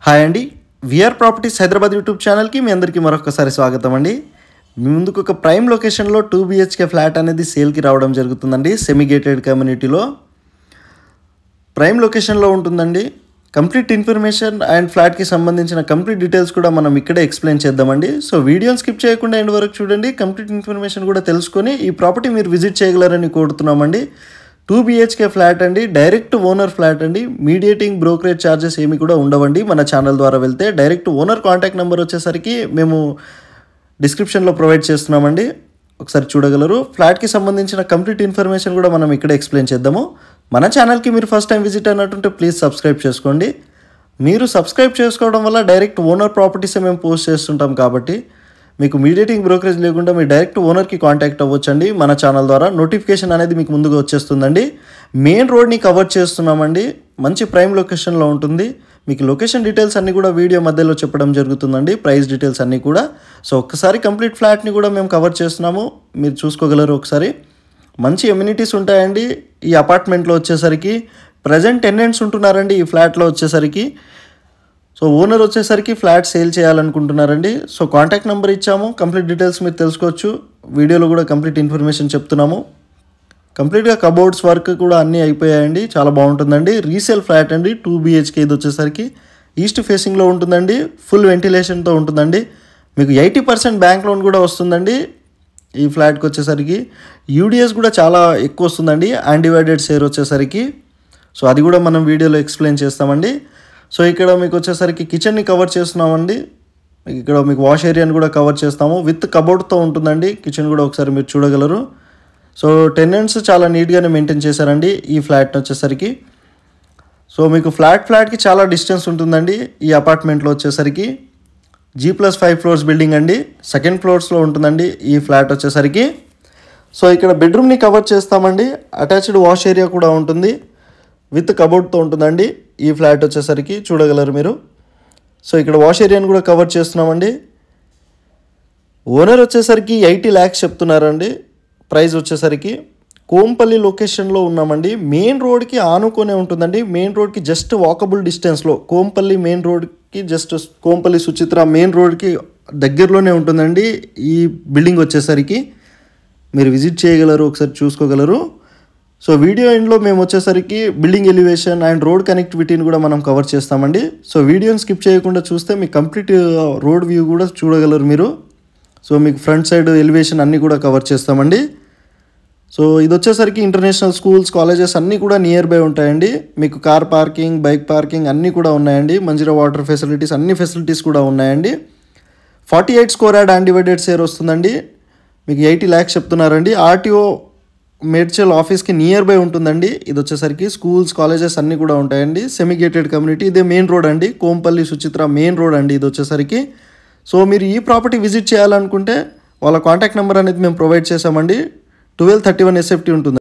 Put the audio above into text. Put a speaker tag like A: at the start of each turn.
A: Hi అండి, VR properties Hyderabad YouTube ఛానల్కి మీ అందరికీ మరొకసారి స్వాగతం అండి. మీ ముందుకు ఒక ప్రైమ్ లొకేషన్లో 2 BHK ఫ్లాట్ అనేది సేల్కి రావడం జరుగుతుందండి. సెమీ గేటెడ్ కమ్యూనిటీలో ప్రైమ్ లొకేషన్లో ఉంటుందండి. కంప్లీట్ ఇన్ఫర్మేషన్ అండ్ ఫ్లాట్కి సంబంధించిన కంప్లీట్ డీటెయిల్స్ కూడా మనం ఇక్కడే ఎక్స్ప్లెయిన్ చేద్దామండి. సో వీడియోని స్కిప్ చేయకుండా ఎండ్ వరకు చూడండి. కంప్లీట్ ఇన్ఫర్మేషన్ కూడా తెలుసుకొని ఈ ప్రాపర్టీ మీరు విజిట్ చేయగలరని కోరుతున్నామండి. 2 BHK ఫ్లాట్ అండి, డైరెక్ట్ ఓనర్ ఫ్లాట్ అండి. మీడియేటింగ్ బ్రోకరేజ్ ఛార్జెస్ ఏమి కూడా ఉండవండి. మన ఛానల్ ద్వారా వెళ్తే డైరెక్ట్ ఓనర్ కాంటాక్ట్ నెంబర్ వచ్చేసరికి మేము డిస్క్రిప్షన్లో ప్రొవైడ్ చేస్తున్నామండి, ఒకసారి చూడగలరు. ఫ్లాట్కి సంబంధించిన కంప్లీట్ ఇన్ఫర్మేషన్ కూడా మనం ఇక్కడ ఎక్స్ప్లెయిన్ చేద్దాము. మన ఛానల్కి మీరు ఫస్ట్ టైం విజిట్ అయినట్టుంటే ప్లీజ్ సబ్స్క్రైబ్ చేసుకోండి. మీరు సబ్స్క్రైబ్ చేసుకోవడం వల్ల డైరెక్ట్ ఓనర్ ప్రాపర్టీసే మేము పోస్ట్ చేస్తుంటాం కాబట్టి మీకు మీడియేటింగ్ బ్రోకరేజ్ లేకుండా మీరు డైరెక్ట్ ఓనర్కి కాంటాక్ట్ అవ్వచ్చండి. మన ఛానల్ ద్వారా నోటిఫికేషన్ అనేది మీకు ముందుగా వచ్చేస్తుందండి. మెయిన్ రోడ్ని కవర్ చేస్తున్నామండి, మంచి ప్రైమ్ లొకేషన్లో ఉంటుంది. మీకు లొకేషన్ డీటెయిల్స్ అన్నీ కూడా వీడియో మధ్యలో చెప్పడం జరుగుతుందండి, ప్రైస్ డీటెయిల్స్ అన్నీ కూడా. సో ఒక్కసారి కంప్లీట్ ఫ్లాట్ని కూడా మేము కవర్ చేస్తున్నాము, మీరు చూసుకోగలరు. ఒకసారి మంచి ఎమ్యూనిటీస్ ఉంటాయండి ఈ అపార్ట్మెంట్లో వచ్చేసరికి. ప్రజెంట్ టెనెంట్స్ ఉంటున్నారండి ఈ ఫ్లాట్లో వచ్చేసరికి. సో ఓనర్ వచ్చేసరికి ఫ్లాట్ సేల్ చేయాలనుకుంటున్నారండి. సో కాంటాక్ట్ నెంబర్ ఇచ్చాము, కంప్లీట్ డీటెయిల్స్ మీరు తెలుసుకోవచ్చు. వీడియోలో కూడా కంప్లీట్ ఇన్ఫర్మేషన్ చెప్తున్నాము. కంప్లీట్గా కబోర్డ్స్ వర్క్ కూడా అన్నీ అయిపోయాయండి, చాలా బాగుంటుందండి. రీసేల్ ఫ్లాట్ అండి, 2 BHK. ఇది వచ్చేసరికి ఈస్ట్ ఫేసింగ్లో ఉంటుందండి, ఫుల్ వెంటిలేషన్తో ఉంటుందండి. మీకు 80% బ్యాంక్ లోన్ కూడా వస్తుందండి ఈ ఫ్లాట్కి వచ్చేసరికి. యూడిఎస్ కూడా చాలా ఎక్కువ వస్తుందండి, అన్డివైడెడ్ షేర్ వచ్చేసరికి. సో అది కూడా మనం వీడియోలో ఎక్స్ప్లెయిన్ చేస్తామండి. సో ఇక్కడ మీకు వచ్చేసరికి కిచెన్ని కవర్ చేస్తున్నామండి. ఇక్కడ మీకు వాష్ ఏరియాని కూడా కవర్ చేస్తాము, విత్ కబోర్డ్తో ఉంటుందండి. కిచెన్ కూడా ఒకసారి మీరు చూడగలరు. సో టెనెంట్స్ చాలా నీట్గానే మెయింటైన్ చేశారండి ఈ ఫ్లాట్ని వచ్చేసరికి. సో మీకు ఫ్లాట్కి చాలా డిస్టెన్స్ ఉంటుందండి ఈ అపార్ట్మెంట్లో వచ్చేసరికి. G+5 ఫ్లోర్స్ బిల్డింగ్ అండి, సెకండ్ ఫ్లోర్స్లో ఉంటుందండి ఈ ఫ్లాట్ వచ్చేసరికి. సో ఇక్కడ బెడ్రూమ్ని కవర్ చేస్తామండి, అటాచ్డ్ వాష్ ఏరియా కూడా ఉంటుంది, విత్ కబోర్డ్తో ఉంటుందండి ఈ ఫ్లాట్ వచ్చేసరికి, చూడగలరు మీరు. సో ఇక్కడ వాష్ ఏరియాని కూడా కవర్ చేస్తున్నామండి. ఓనర్ వచ్చేసరికి 80 lakhs చెప్తున్నారండి ప్రైస్ వచ్చేసరికి. కోంపల్లి లొకేషన్లో ఉన్నామండి, మెయిన్ రోడ్కి ఆనుకొనే ఉంటుందండి. మెయిన్ రోడ్కి జస్ట్ వాకబుల్ డిస్టెన్స్లో, కోంపల్లి మెయిన్ రోడ్కి జస్ట్ కోంపల్లి సుచిత్ర మెయిన్ రోడ్కి దగ్గరలోనే ఉంటుందండి ఈ బిల్డింగ్ వచ్చేసరికి. మీరు విజిట్ చేయగలరు, ఒకసారి చూసుకోగలరు. సో వీడియో ఎండ్లో మేము వచ్చేసరికి బిల్డింగ్ ఎలివేషన్ అండ్ రోడ్ కనెక్టివిటీని కూడా మనం కవర్ చేస్తామండి. సో వీడియోని స్కిప్ చేయకుండా చూస్తే మీకు కంప్లీట్ రోడ్ వ్యూ కూడా చూడగలరు మీరు. సో మీకు ఫ్రంట్ సైడ్ ఎలివేషన్ అన్నీ కూడా కవర్ చేస్తామండి. సో ఇది వచ్చేసరికి ఇంటర్నేషనల్ స్కూల్స్, కాలేజెస్ అన్నీ కూడా నియర్ బై ఉంటాయండి. మీకు కార్ పార్కింగ్, బైక్ పార్కింగ్ అన్నీ కూడా ఉన్నాయండి. మంజీరా వాటర్ ఫెసిలిటీస్, అన్ని ఫెసిలిటీస్ కూడా ఉన్నాయండి. 48 square yard అన్డివైడెడ్ షేర్ వస్తుందండి. మీకు 80 lakhs చెప్తున్నారండి. RTO మేడ్చల్ ఆఫీస్కి నియర్ బై ఉంటుందండి. ఇది వచ్చేసరికి స్కూల్స్, కాలేజెస్ అన్నీ కూడా ఉంటాయండి. Semi gated community. ఇదే మెయిన్ రోడ్ అండి, కోంపల్లి సుచిత్ర మెయిన్ రోడ్ అండి ఇది వచ్చేసరికి. సో మీరు ఈ ప్రాపర్టీ విజిట్ చేయాలనుకుంటే వాళ్ళ కాంటాక్ట్ నెంబర్ అనేది మేము ప్రొవైడ్ చేసామండి. 1231 SFT ఉంటుంది.